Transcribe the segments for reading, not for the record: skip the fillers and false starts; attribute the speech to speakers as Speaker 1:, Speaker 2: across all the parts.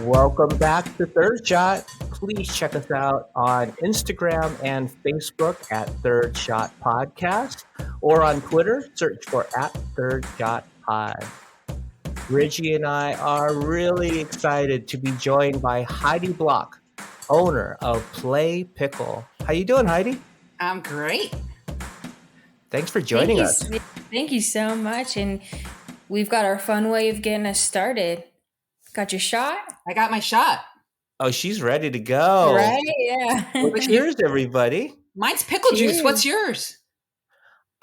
Speaker 1: Welcome back to Third Shot. Please check us out on Instagram and Facebook at Third Shot Podcast or on Twitter, search for at Third Shot Pod. Reggie and I are really excited to be joined by Heidi Block, owner of Play-PKL. How you doing, Heidi?
Speaker 2: I'm great.
Speaker 1: Thanks for joining us.
Speaker 3: Thank you so much. And we've got our fun way of getting us started. Got your shot?
Speaker 2: I got my shot.
Speaker 1: Oh, she's ready to go.
Speaker 3: Right? Yeah.
Speaker 1: Well, cheers, everybody.
Speaker 2: Mine's pickle juice. What's yours?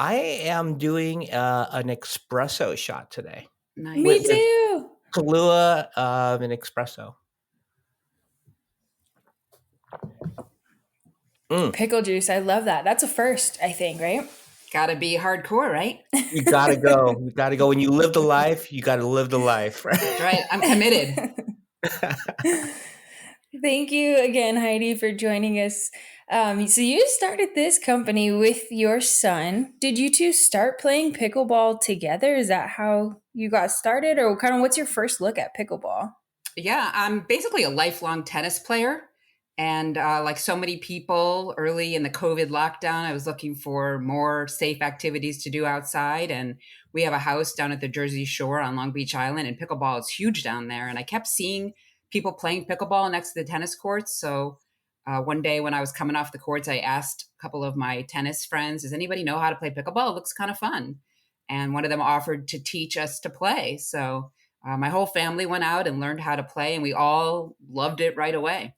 Speaker 1: I am doing an espresso shot today.
Speaker 2: Nice.
Speaker 3: Me too.
Speaker 1: Kahlua and espresso.
Speaker 3: Pickle juice. I love that. That's a first, I think, right?
Speaker 2: Gotta be hardcore, right?
Speaker 1: You gotta go. You gotta go. When you live the life, you gotta live the life.
Speaker 2: Right. I'm committed.
Speaker 3: Thank you again, Heidi, for joining us. So you started this company with your son. Did you two start playing pickleball together? Is that how you got started? Or kind of what's your first look at pickleball?
Speaker 2: Yeah, I'm basically a lifelong tennis player. And like so many people early in the COVID lockdown, I was looking for more safe activities to do outside. And we have a house down at the Jersey Shore on Long Beach Island, and pickleball is huge down there. And I kept seeing people playing pickleball next to the tennis courts. So one day when I was coming off the courts, I asked a couple of my tennis friends, does anybody know how to play pickleball? It looks kind of fun. And one of them offered to teach us to play. So my whole family went out and learned how to play, and we all loved it right away.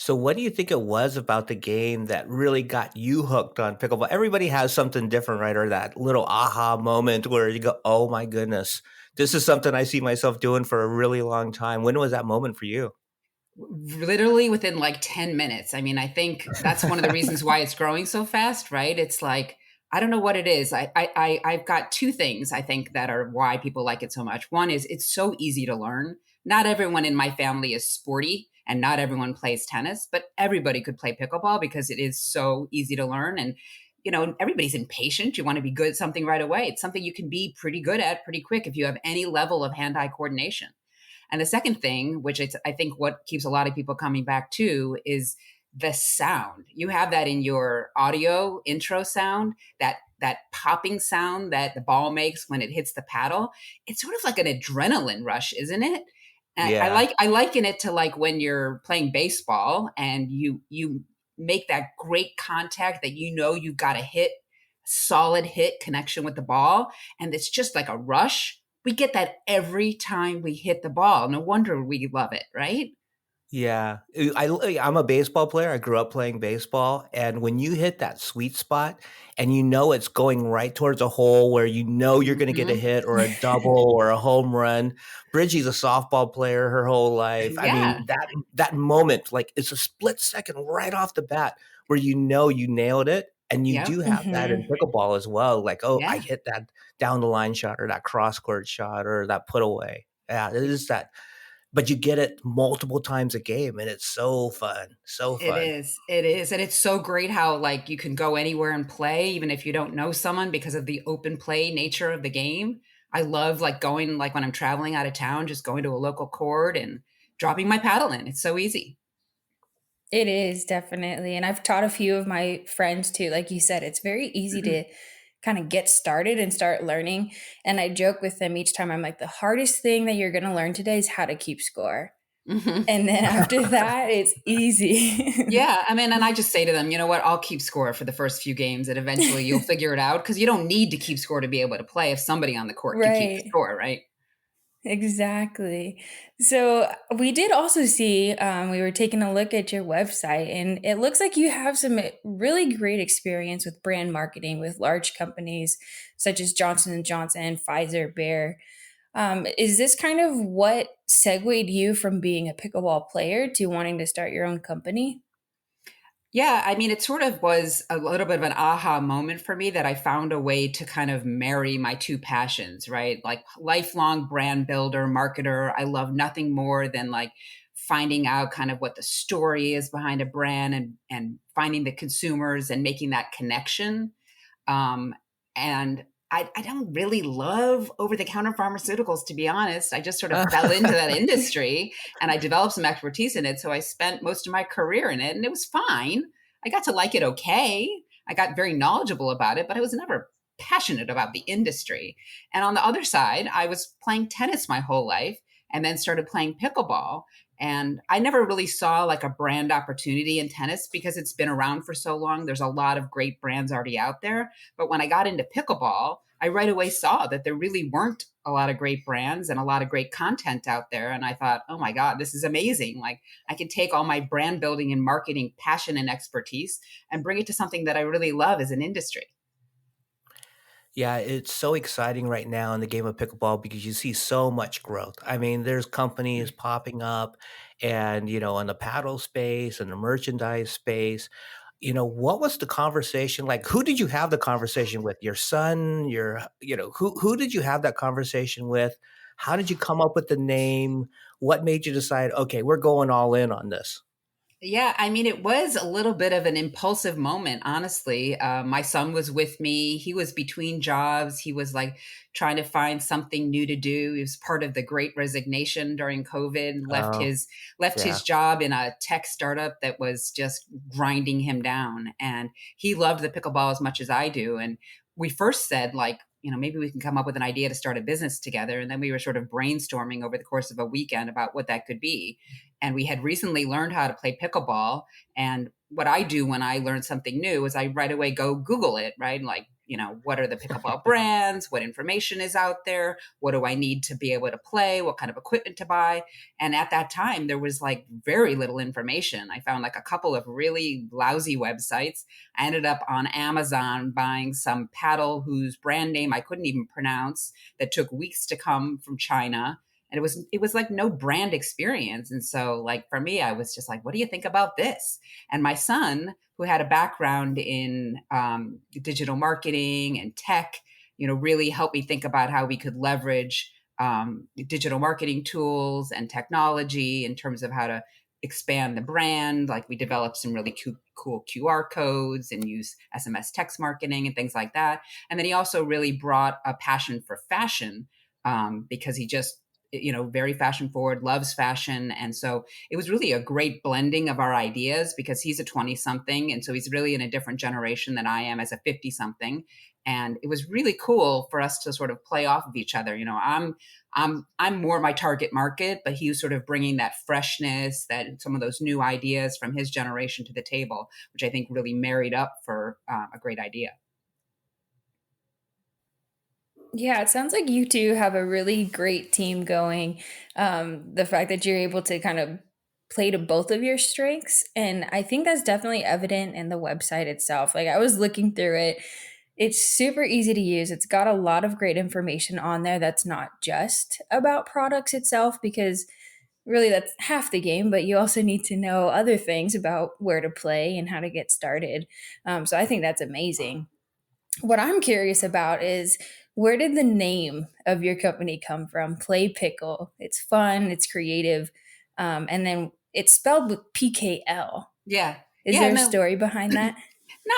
Speaker 1: So what do you think it was about the game that really got you hooked on pickleball? Everybody has something different, right? Or that little aha moment where you go, oh my goodness, this is something I see myself doing for a really long time. When was that moment for you?
Speaker 2: Literally within like 10 minutes. I mean, I think that's one of the reasons why it's growing so fast, right? It's like, I don't know what it is. I've got two things I think that are why people like it so much. One is it's so easy to learn. Not everyone in my family is sporty and not everyone plays tennis, but everybody could play pickleball because it is so easy to learn. And, you know, everybody's impatient. You want to be good at something right away. It's something you can be pretty good at pretty quick if you have any level of hand-eye coordination. And the second thing, which is, I think what keeps a lot of people coming back to, is the sound. You have that in your audio intro sound, that popping sound that the ball makes when it hits the paddle. It's sort of like an adrenaline rush, isn't it? And
Speaker 1: Yeah.
Speaker 2: I liken it to like when you're playing baseball and you make that great contact that you know you've got a solid hit connection with the ball, and it's just like a rush. We get that every time we hit the ball. No wonder we love it, right?
Speaker 1: Yeah. I'm a baseball player. I grew up playing baseball. And when you hit that sweet spot and you know it's going right towards a hole where you know you're going to get a hit or a double or a home run. Bridgie's a softball player her whole life. I
Speaker 2: Yeah.
Speaker 1: mean, that moment, like it's a split second right off the bat where you know you nailed it. And you
Speaker 2: Yep.
Speaker 1: do have that in pickleball as well. Like, oh, I
Speaker 2: Yeah.
Speaker 1: hit that down the line shot or that cross court shot or that put away. Yeah, it is that. But you get it multiple times a game, and it's so fun. So
Speaker 2: It
Speaker 1: fun.
Speaker 2: is. It is. And it's so great how like you can go anywhere and play, even if you don't know someone, because of the open play nature of the game. I love like going, like when I'm traveling out of town, just going to a local court and dropping my paddle in. It's so easy.
Speaker 3: It is, definitely. And I've taught a few of my friends too. Like you said, it's very easy to kind of get started and start learning. And I joke with them each time, I'm like, the hardest thing that you're going to learn today is how to keep score. And then after that, it's easy.
Speaker 2: Yeah. I mean, and I just say to them, you know what, I'll keep score for the first few games and eventually you'll figure it out, because you don't need to keep score to be able to play if somebody on the court can keep score, right?
Speaker 3: Exactly. So we did also see, we were taking a look at your website, and it looks like you have some really great experience with brand marketing with large companies such as Johnson & Johnson, Pfizer, Bayer. Is this kind of what segued you from being a pickleball player to wanting to start your own company?
Speaker 2: Yeah, I mean, it sort of was a little bit of an aha moment for me that I found a way to kind of marry my two passions, right? Like lifelong brand builder, marketer. I love nothing more than like finding out kind of what the story is behind a brand and finding the consumers and making that connection. And I don't really love over-the-counter pharmaceuticals, to be honest. I just sort of fell into that industry and I developed some expertise in it. So I spent most of my career in it and it was fine. I got to like it okay. I got very knowledgeable about it, but I was never passionate about the industry. And on the other side, I was playing tennis my whole life and then started playing pickleball. And I never really saw like a brand opportunity in tennis because it's been around for so long. There's a lot of great brands already out there. But when I got into pickleball, I right away saw that there really weren't a lot of great brands and a lot of great content out there. And I thought, oh my God, this is amazing. Like I can take all my brand building and marketing passion and expertise and bring it to something that I really love as an industry.
Speaker 1: Yeah, it's so exciting right now in the game of pickleball because you see so much growth. I mean, there's companies popping up and, in the paddle space and the merchandise space. What was the conversation like? Who did you have the conversation with? Your son, who did you have that conversation with? How did you come up with the name? What made you decide, okay, we're going all in on this?
Speaker 2: Yeah, I mean, it was a little bit of an impulsive moment, honestly. My son was with me. He was between jobs. He was like trying to find something new to do. He was part of the Great Resignation during COVID.
Speaker 1: Oh,
Speaker 2: Left
Speaker 1: yeah.
Speaker 2: his job in a tech startup that was just grinding him down. And he loved the pickleball as much as I do. And we first said like, maybe we can come up with an idea to start a business together. And then we were sort of brainstorming over the course of a weekend about what that could be, and we had recently learned how to play pickleball. And what I do when I learn something new is I right away go Google it, right? Like, what are the pickleball brands? What information is out there? What do I need to be able to play? What kind of equipment to buy? And at that time, there was like very little information. I found like a couple of really lousy websites. I ended up on Amazon buying some paddle whose brand name I couldn't even pronounce, that took weeks to come from China, and it was like no brand experience. And so like for me, I was just like, what do you think about this? And my son, who had a background in digital marketing and tech, really helped me think about how we could leverage digital marketing tools and technology in terms of how to expand the brand. Like we developed some really cool QR codes and use SMS text marketing and things like that. And then he also really brought a passion for fashion, because he just, very fashion forward, loves fashion. And so it was really a great blending of our ideas because he's a 20 something. And so he's really in a different generation than I am as a 50 something. And it was really cool for us to sort of play off of each other. I'm more my target market, but he was sort of bringing that freshness, that some of those new ideas from his generation to the table, which I think really married up for a great idea.
Speaker 3: Yeah, it sounds like you two have a really great team going. The fact that you're able to kind of play to both of your strengths. And I think that's definitely evident in the website itself. Like I was looking through it, it's super easy to use. It's got a lot of great information on there that's not just about products itself, because really that's half the game, but you also need to know other things about where to play and how to get started. So I think that's amazing. What I'm curious about is, where did the name of your company come from? Play Pickle. It's fun, it's creative, and then it's spelled with PKL.
Speaker 2: Yeah.
Speaker 3: Is
Speaker 2: Yeah.
Speaker 3: there a
Speaker 2: No,
Speaker 3: story behind that?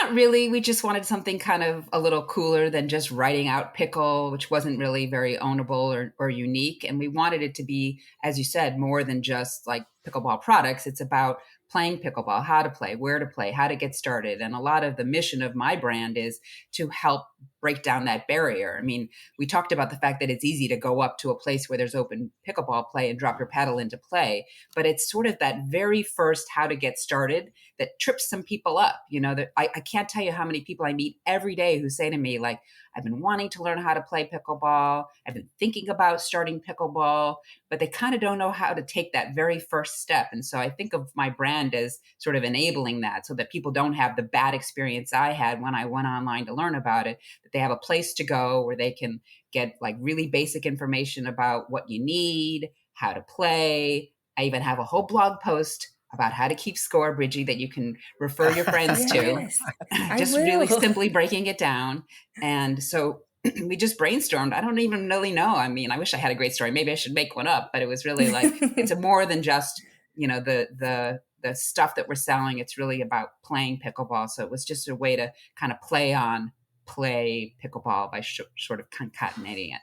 Speaker 2: not really. We just wanted something kind of a little cooler than just writing out pickle, which wasn't really very ownable or unique. And we wanted it to be, as you said, more than just like pickleball products. It's about playing pickleball, how to play, where to play, how to get started. And a lot of the mission of my brand is to help break down that barrier. I mean, we talked about the fact that it's easy to go up to a place where there's open pickleball play and drop your paddle into play, but it's sort of that very first how to get started that trips some people up. That I can't tell you how many people I meet every day who say to me, like, I've been wanting to learn how to play pickleball. I've been thinking about starting pickleball, but they kind of don't know how to take that very first step. And so I think of my brand as sort of enabling that so that people don't have the bad experience I had when I went online to learn about it, that they have a place to go where they can get like really basic information about what you need, how to play. I even have a whole blog post about how to keep score, Bridgie, that you can refer your friends to.
Speaker 3: Yes, I
Speaker 2: Just really
Speaker 3: will.
Speaker 2: simply breaking it down. And so we just brainstormed. I don't even really know. I mean, I wish I had a great story. Maybe I should make one up, but it was really like, it's a more than just, the stuff that we're selling. It's really about playing pickleball. So it was just a way to kind of play on play pickleball by sort of concatenating it.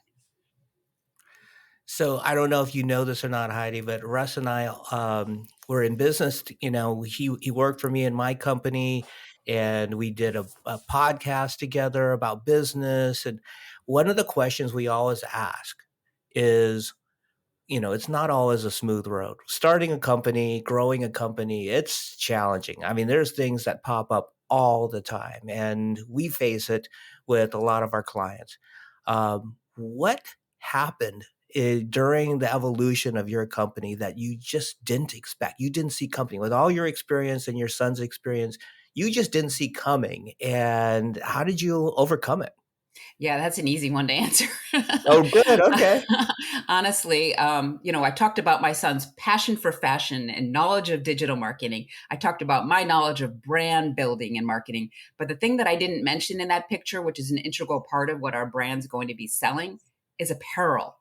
Speaker 1: So I don't know if you know this or not, Heidi, but Russ and I were in business. He worked for me in my company, and we did a podcast together about business. And one of the questions we always ask is, it's not always a smooth road. Starting a company, growing a company, it's challenging. I mean, there's things that pop up all the time, and we face it with a lot of our clients. What happened during the evolution of your company that you just didn't expect? You didn't see coming with all your experience and your son's experience. You just didn't see coming. And how did you overcome it?
Speaker 2: Yeah, that's an easy one to answer.
Speaker 1: Oh, good. Okay.
Speaker 2: Honestly, I talked about my son's passion for fashion and knowledge of digital marketing. I talked about my knowledge of brand building and marketing. But the thing that I didn't mention in that picture, which is an integral part of what our brand's going to be selling, is apparel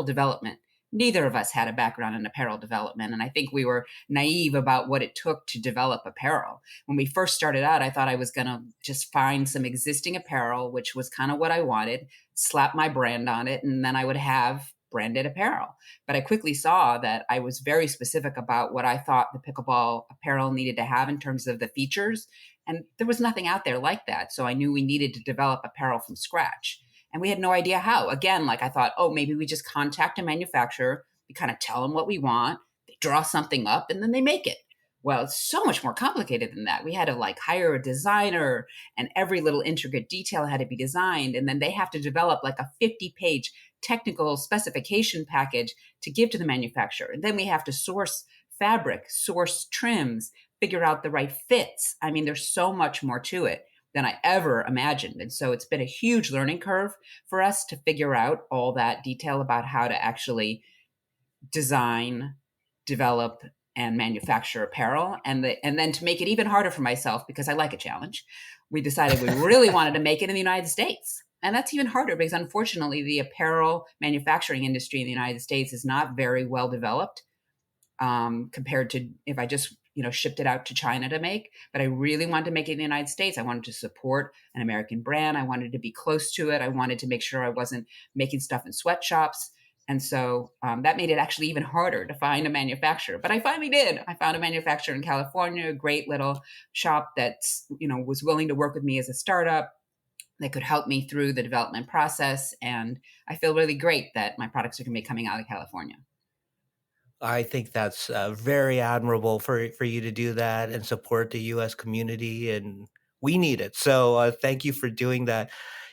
Speaker 2: development. Neither of us had a background in apparel development. And I think we were naive about what it took to develop apparel. When we first started out, I thought I was going to just find some existing apparel, which was kind of what I wanted, slap my brand on it, and then I would have branded apparel. But I quickly saw that I was very specific about what I thought the pickleball apparel needed to have in terms of the features. And there was nothing out there like that. So I knew we needed to develop apparel from scratch. And we had no idea how. Again, like I thought, oh, maybe we just contact a manufacturer, we kind of tell them what we want, they draw something up, and then they make it. Well, it's so much more complicated than that. We had to hire a designer, and every little intricate detail had to be designed. And then they have to develop a 50-page technical specification package to give to the manufacturer. And then we have to source fabric, source trims, figure out the right fits. I mean, there's so much more to it than I ever imagined. And so it's been a huge learning curve for us to figure out all that detail about how to actually design, develop, and manufacture apparel. And then to make it even harder for myself, because I like a challenge, we decided we really wanted to make it in the United States. And that's even harder because unfortunately, the apparel manufacturing industry in the United States is not very well developed compared to if I just shipped it out to China to make. But I really wanted to make it in the United States. I wanted to support an American brand. I wanted to be close to it. I wanted to make sure I wasn't making stuff in sweatshops. And so that made it actually even harder to find a manufacturer. But I finally did. I found a manufacturer in California, a great little shop that was willing to work with me as a startup. That could help me through the development process. And I feel really great that my products are going to be coming out of California.
Speaker 1: I think that's very admirable for you to do that and support the U.S. community, and we need it. So thank you for doing that.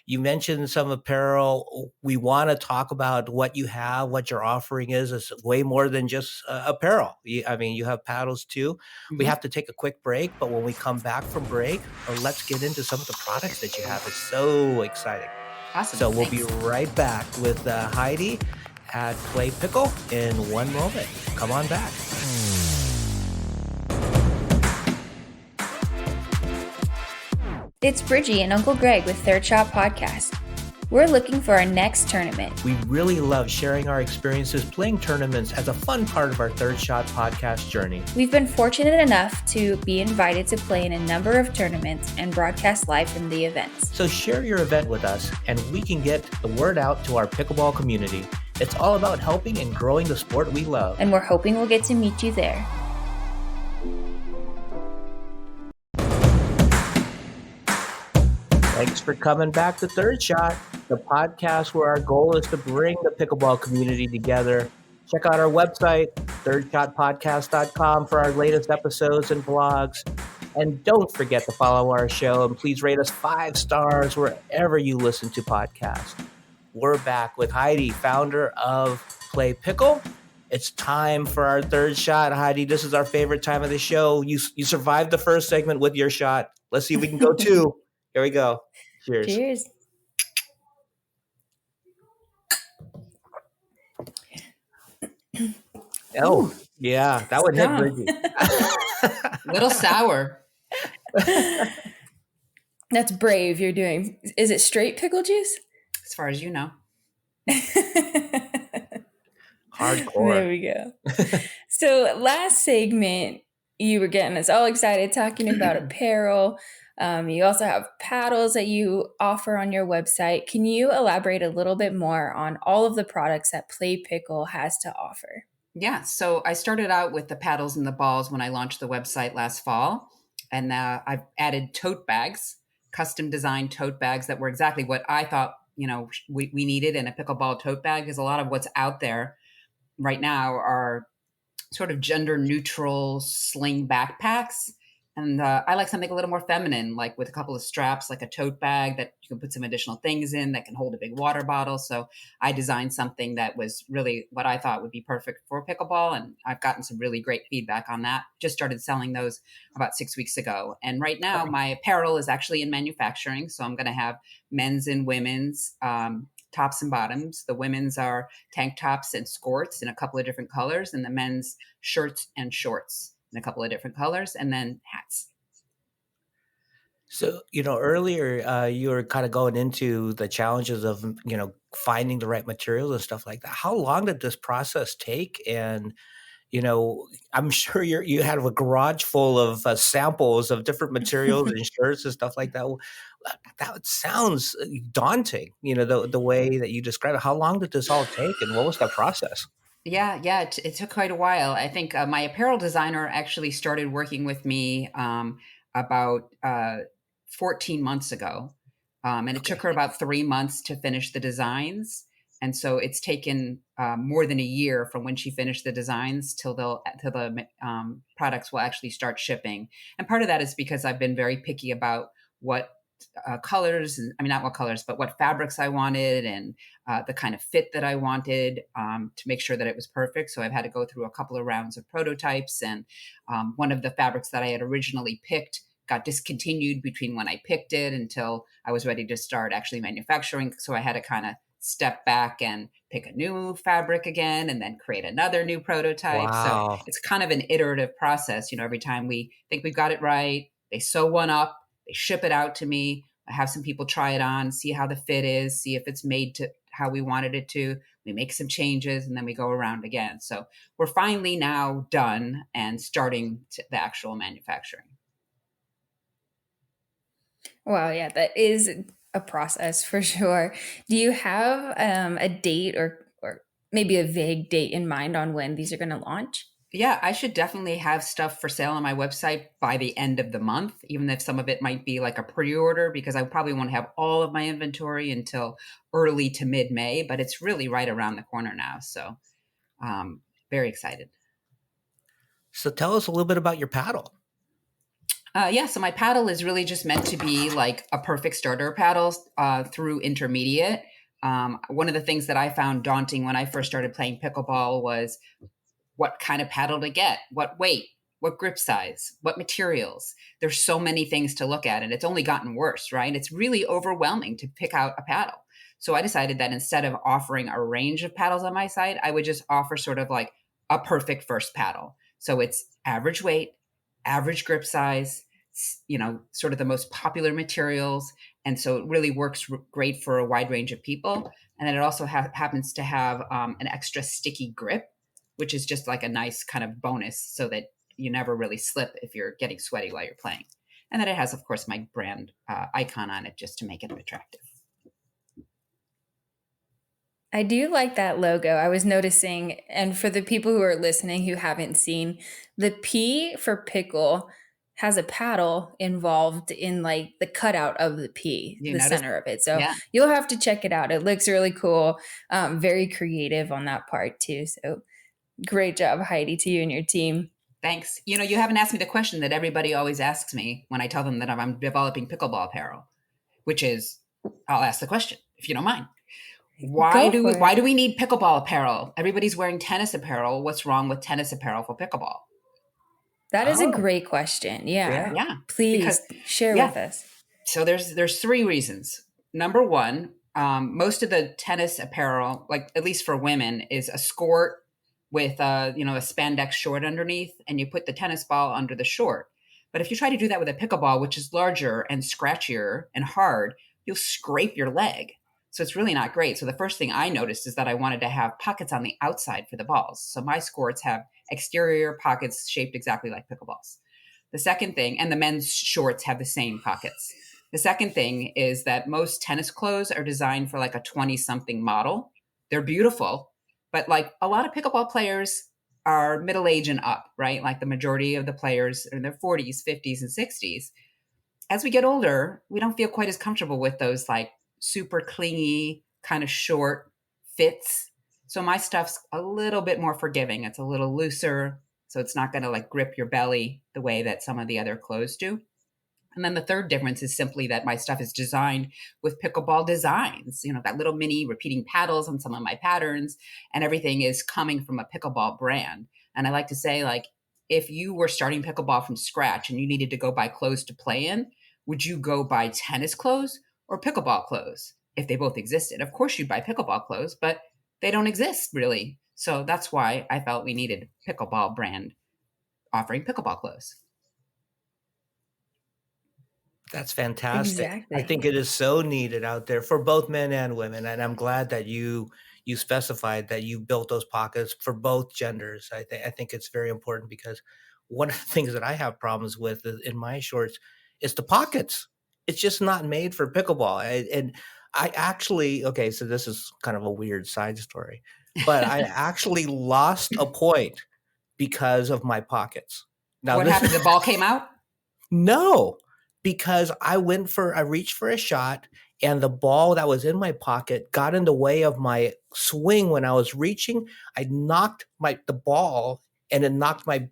Speaker 1: You mentioned some apparel. We want to talk about what you have, what your offering is. It's way more than just apparel. You have paddles too. Mm-hmm. We have to take a quick break, but when we come back from break, let's get into some of the products that you have. It's so exciting.
Speaker 2: Awesome.
Speaker 1: So we'll be right back with Heidi at Play Pickle in one moment. Come on back.
Speaker 3: It's Bridgie and Uncle Greg with Third Shot Podcast. We're looking for our next tournament.
Speaker 1: We really love sharing our experiences playing tournaments as a fun part of our Third Shot Podcast journey.
Speaker 3: We've been fortunate enough to be invited to play in a number of tournaments and broadcast live from the events.
Speaker 1: So share your event with us and we can get the word out to our pickleball community. It's all about helping and growing the sport we love.
Speaker 3: And we're hoping we'll get to meet you there.
Speaker 1: Thanks for coming back to Third Shot, the podcast where our goal is to bring the pickleball community together. Check out our website, thirdshotpodcast.com, for our latest episodes and blogs. And don't forget to follow our show, and please rate us 5 stars wherever you listen to podcasts. We're back with Heidi, founder of Play Pickle. It's time for our third shot. Heidi, this is our favorite time of the show. You survived the first segment with your shot. Let's see if we can go 2. Here we go. Cheers.
Speaker 3: Cheers.
Speaker 1: Oh, yeah. That would hit Bridgie.
Speaker 2: Little sour.
Speaker 3: That's brave you're doing. Is it straight pickle juice?
Speaker 2: As far as you know.
Speaker 1: Hardcore.
Speaker 3: There we go. So last segment, you were getting us all excited talking about apparel. You also have paddles that you offer on your website. Can you elaborate a little bit more on all of the products that Play Pickle has to offer?
Speaker 2: Yeah, so I started out with the paddles and the balls when I launched the website last fall. And I've added tote bags, custom designed tote bags that were exactly what I thought, we needed in a pickleball tote bag, because a lot of what's out there right now are sort of gender neutral sling backpacks. And I like something a little more feminine, like with a couple of straps, like a tote bag that you can put some additional things in that can hold a big water bottle. So I designed something that was really what I thought would be perfect for pickleball. And I've gotten some really great feedback on that. Just started selling those about 6 weeks ago. And right now, my apparel is actually in manufacturing. So I'm going to have men's and women's tops and bottoms. The women's are tank tops and skirts in a couple of different colors, and the men's shirts and shorts in a couple of different colors, and then hats.
Speaker 1: So, earlier you were kind of going into the challenges of, finding the right materials and stuff like that. How long did this process take? And, I'm sure you had a garage full of samples of different materials and shirts and stuff like that. That sounds daunting, the way that you describe it. How long did this all take, and what was that process?
Speaker 2: Yeah, it took quite a while. I think my apparel designer actually started working with me about 14 months ago. And it took
Speaker 1: Okay.
Speaker 2: her about 3 months to finish the designs. And so it's taken more than a year from when she finished the designs till the products will actually start shipping. And part of that is because I've been very picky about what colors, and I mean, not what colors, but what fabrics I wanted, and the kind of fit that I wanted, to make sure that it was perfect. So I've had to go through a couple of rounds of prototypes. And one of the fabrics that I had originally picked got discontinued between when I picked it until I was ready to start actually manufacturing. So I had to kind of step back and pick a new fabric again, and then create another new prototype. So
Speaker 1: Wow.
Speaker 2: it's kind of an iterative process. Every time we think we've got it right, they sew one up, they ship it out to me. I have some people try it on, see how the fit is, see if it's made to how we wanted it to. We make some changes, and then we go around again. So we're finally now done and starting the actual manufacturing.
Speaker 3: Wow, yeah, that is a process for sure. Do you have a date or maybe a vague date in mind on when these are going to launch?
Speaker 2: Yeah, I should definitely have stuff for sale on my website by the end of the month, even if some of it might be like a pre-order, because I probably won't have all of my inventory until early to mid-May, but it's really right around the corner now. So very excited.
Speaker 1: So tell us a little bit about your paddle.
Speaker 2: Yeah, so my paddle is really just meant to be like a perfect starter paddle through intermediate. One of the things that I found daunting when I first started playing pickleball was what kind of paddle to get, what weight, what grip size, what materials. There's so many things to look at, and it's only gotten worse, right? It's really overwhelming to pick out a paddle. So I decided that instead of offering a range of paddles on my site, I would just offer sort of like a perfect first paddle. So it's average weight, average grip size, sort of the most popular materials. And so it really works great for a wide range of people. And then it also happens to have an extra sticky grip, which is just like a nice kind of bonus so that you never really slip if you're getting sweaty while you're playing. And then it has, of course, my brand icon on it just to make it attractive.
Speaker 3: I do like that logo. I was noticing, and for the people who are listening who haven't seen, the P for pickle has a paddle involved in like the cutout of the P,
Speaker 2: You
Speaker 3: the
Speaker 2: notice?
Speaker 3: center of it. So
Speaker 2: Yeah.
Speaker 3: you'll have to check it out. It looks really cool, very creative on that part too. So great job, Heidi, to you and your team.
Speaker 2: Thanks. You haven't asked me the question that everybody always asks me when I tell them that I'm developing pickleball apparel, which is, I'll ask the question if you don't mind. Why
Speaker 3: Go
Speaker 2: do we
Speaker 3: for
Speaker 2: why
Speaker 3: it.
Speaker 2: do we need pickleball apparel? Everybody's wearing tennis apparel. What's wrong with tennis apparel for pickleball?
Speaker 3: That is a
Speaker 1: Oh,
Speaker 3: great question. Yeah.
Speaker 1: yeah.
Speaker 2: Yeah, because
Speaker 3: Please share
Speaker 2: yeah.
Speaker 3: with us.
Speaker 2: So there's three reasons. Number one, most of the tennis apparel, like at least for women, is a skirt with a spandex short underneath, and you put the tennis ball under the short. But if you try to do that with a pickleball, which is larger and scratchier and hard, you'll scrape your leg. So it's really not great. So the first thing I noticed is that I wanted to have pockets on the outside for the balls. So my skirts have exterior pockets shaped exactly like pickleballs. The second thing, and the men's shorts have the same pockets. The second thing is that most tennis clothes are designed for like a 20-something model. They're beautiful, but like a lot of pickleball players are middle age and up, right? Like the majority of the players are in their 40s, 50s, and 60s. As we get older, we don't feel quite as comfortable with those like super clingy, kind of short fits. So my stuff's a little bit more forgiving. It's a little looser, so it's not going to like grip your belly the way that some of the other clothes do. And then the third difference is simply that my stuff is designed with pickleball designs. You know, got little mini repeating paddles on some of my patterns, and everything is coming from a pickleball brand. And I like to say, like, if you were starting pickleball from scratch and you needed to go buy clothes to play in, would you go buy tennis clothes or pickleball clothes? If they both existed, of course you'd buy pickleball clothes, but they don't exist really. So that's why I felt we needed pickleball brand offering pickleball clothes.
Speaker 1: That's fantastic. I
Speaker 3: Exactly.
Speaker 1: think it is so needed out there for both men and women, and I'm glad that you specified that you built those pockets for both genders. I think it's very important because one of the things that I have problems with in my shorts is the pockets. It's just not made for pickleball. And I actually, okay, so this is kind of a weird side story, but I actually lost a point because of my pockets. Now
Speaker 2: What
Speaker 1: this
Speaker 2: happened?
Speaker 1: is
Speaker 2: The ball came out?
Speaker 1: no, because I reached for a shot and the ball that was in my pocket got in the way of my swing when I was reaching. I knocked the ball and it knocked my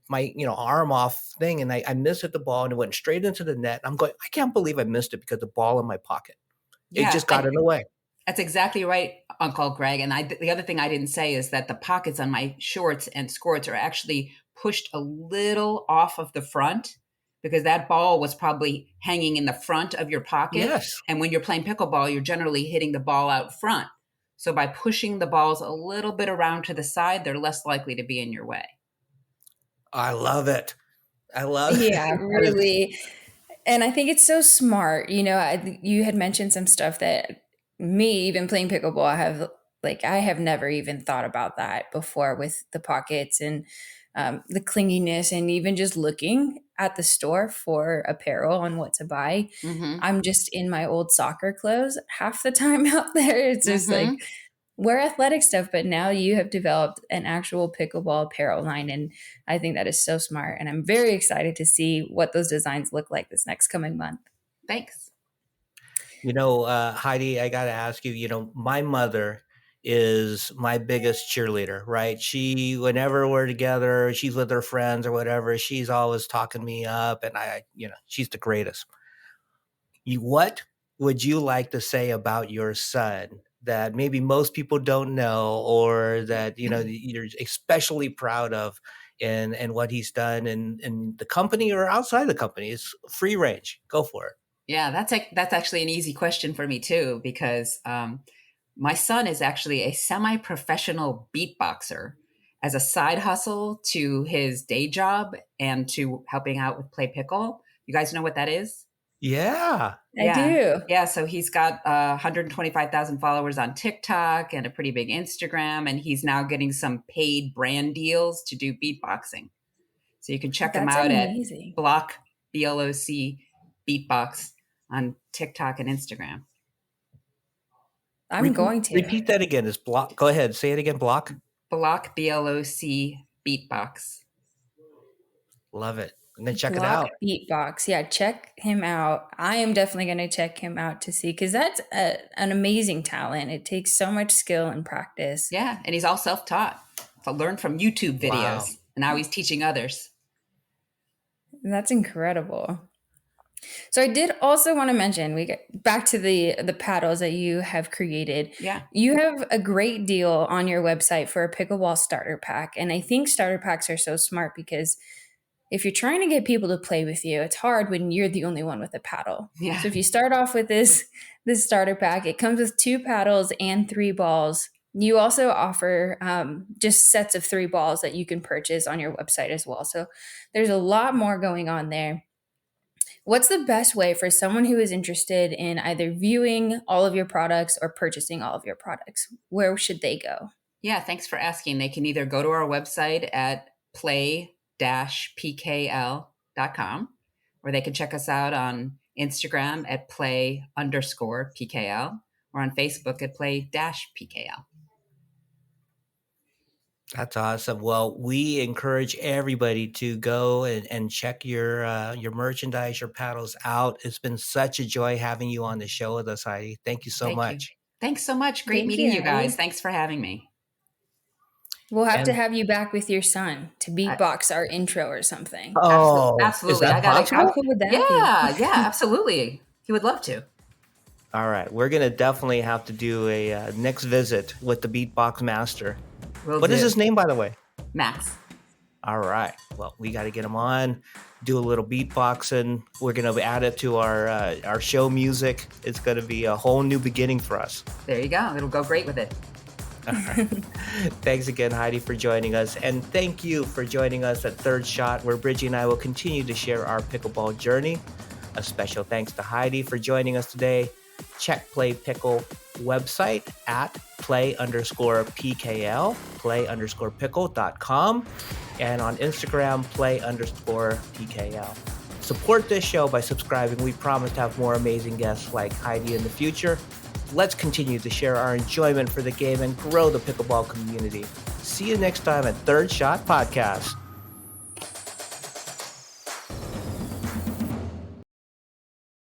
Speaker 1: arm off thing and I missed the ball and it went straight into the net. I'm going, I can't believe I missed it because the ball in my pocket. It
Speaker 2: Yeah,
Speaker 1: just got in the way.
Speaker 2: that's exactly right, Uncle Greg. And the other thing I didn't say is that the pockets on my shorts and skirts are actually pushed a little off of the front because that ball was probably hanging in the front of your pocket.
Speaker 1: Yes.
Speaker 2: And when you're playing pickleball, you're generally hitting the ball out front. So by pushing the balls a little bit around to the side, they're less likely to be in your way.
Speaker 1: I love it. I love
Speaker 3: Yeah,
Speaker 1: that is
Speaker 3: really. And I think it's so smart. You had mentioned some stuff that me, even playing pickleball, I have never even thought about that before with the pockets and the clinginess, and even just looking at the store for apparel and what to buy.
Speaker 2: Mm-hmm.
Speaker 3: I'm just in my old soccer clothes half the time out there. It's just like,
Speaker 2: Mm-hmm.
Speaker 3: we're athletic stuff, but now you have developed an actual pickleball apparel line. And I think that is so smart. And I'm very excited to see what those designs look like this next coming month.
Speaker 2: Thanks.
Speaker 1: Heidi, I got to ask you, my mother is my biggest cheerleader, right? Whenever we're together, she's with her friends or whatever, she's always talking me up and she's the greatest. What would you like to say about your son that maybe most people don't know or that, you're especially proud of and what he's done in the company or outside the company? It's free range. Go for it.
Speaker 2: Yeah, that's actually an easy question for me too, because my son is actually a semi-professional beatboxer as a side hustle to his day job and to helping out with Play Pickle. You guys know what that is?
Speaker 1: Yeah.
Speaker 3: I
Speaker 2: Yeah.
Speaker 3: do.
Speaker 2: Yeah. So he's got 125,000 followers on TikTok and a pretty big Instagram. And he's now getting some paid brand deals to do beatboxing. So you can check him
Speaker 3: That's
Speaker 2: out at
Speaker 3: amazing.
Speaker 2: Block, BLOC, Beatbox on TikTok and Instagram.
Speaker 3: I'm
Speaker 1: Repeat
Speaker 3: going to.
Speaker 1: repeat that again. Is block? Go ahead. Say it again. Block.
Speaker 2: Block, BLOC, Beatbox.
Speaker 1: Love it. I'm gonna check it
Speaker 3: Block
Speaker 1: out.
Speaker 3: Beatbox. Yeah, check him out. I am definitely going to check him out to see, because that's an amazing talent. It takes so much skill and practice.
Speaker 2: Yeah. And he's all self taught. So learned from YouTube
Speaker 1: Wow.
Speaker 2: videos. And now he's teaching others.
Speaker 3: That's incredible. So I did also want to mention, we get back to the paddles that you have created.
Speaker 2: Yeah.
Speaker 3: You have a great deal on your website for a pickleball starter pack. And I think starter packs are so smart because if you're trying to get people to play with you, it's hard when you're the only one with a paddle.
Speaker 2: Yeah.
Speaker 3: So if you start off with this starter pack, it comes with 2 paddles and 3 balls. You also offer just sets of 3 balls that you can purchase on your website as well. So there's a lot more going on there. What's the best way for someone who is interested in either viewing all of your products or purchasing all of your products? Where should they go?
Speaker 2: Yeah. Thanks for asking. They can either go to our website at Play-PKL thirdshot.com, or they can check us out on Instagram at play_PKL, or on Facebook at play-PKL.
Speaker 1: That's awesome. Well, we encourage everybody to go and check your merchandise, your paddles out. It's been such a joy having you on the show with us, Heidi. Thank you so
Speaker 2: Thank you.
Speaker 1: much.
Speaker 2: Thanks so much. Great
Speaker 3: Thank
Speaker 2: meeting
Speaker 3: you,
Speaker 2: you guys.
Speaker 3: Heidi.
Speaker 2: Thanks for having me.
Speaker 3: We'll have to
Speaker 1: And
Speaker 3: have you back with your son to beatbox our intro or something.
Speaker 1: oh, is
Speaker 2: Absolutely.
Speaker 1: that
Speaker 3: How
Speaker 1: possible?
Speaker 3: cool would that
Speaker 2: Yeah, absolutely. He would love to.
Speaker 1: All right, we're gonna definitely have to do a next visit with the beatbox master. What is his name, by the way?
Speaker 2: Max.
Speaker 1: All right. Well, we got to get him on, do a little beatboxing. We're going to add it to our show music. It's going to be a whole new beginning for us.
Speaker 2: There you go. It'll go great with it.
Speaker 1: All right. Thanks again, Heidi, for joining us. And thank you for joining us at Third Shot, where Bridgie and I will continue to share our pickleball journey. A special thanks to Heidi for joining us today. Check Play Pickle website at play_PKL, play_pickle.com, and on Instagram, play_PKL. Support this show by subscribing. We promise to have more amazing guests like Heidi in the future. Let's continue to share our enjoyment for the game and grow the pickleball community. See you next time at Third Shot Podcast.